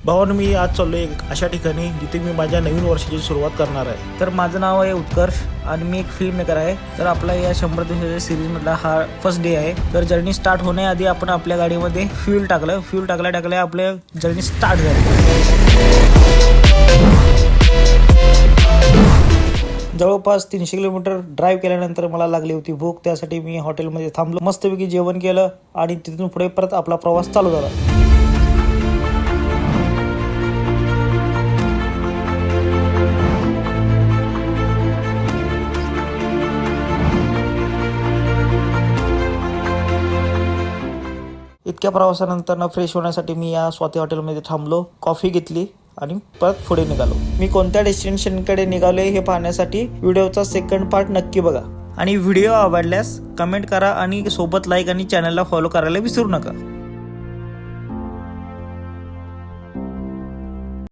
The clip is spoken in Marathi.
भावानं मी आज चाललोय अशा ठिकाणी जिथे मी माझ्या नवीन वर्षाची सुरुवात करणार आहे। तर माझं नाव आहे उत्कर्ष आणि मी एक फिल्म मेकर आहे। तर आपला या 100 दिवसाच्या सिरीज मधला हा फर्स्ट डे आहे। तर जर्नी स्टार्ट होण्याआधी आपण आपल्या गाडीमध्ये फ्यूल टाकलं आपल्या जर्नी स्टार्ट झाली। जवळपास 300 किलोमीटर ड्राईव्ह केल्यानंतर मला लागली होती भूक। त्यासाठी मी हॉटेलमध्ये थांबलो, मस्तपैकी जेवण केलं आणि तिथून पुढे परत आपला प्रवास चालू झाला। इतक्या प्रवासानंतर फ्रेश होण्यासाठी मी या स्वाती हॉटेलमध्ये थांबलो, कॉफी घेतली आणि परत पुढे निघालो। मी कोणत्या डेस्टिनेशनकडे निघाले हे पाहण्यासाठी व्हिडिओचा सेकंड पार्ट नक्की बघा आणि व्हिडिओ आवडल्यास कमेंट करा आणि सोबत लाईक आणि चॅनलला फॉलो करायला विसरू नका।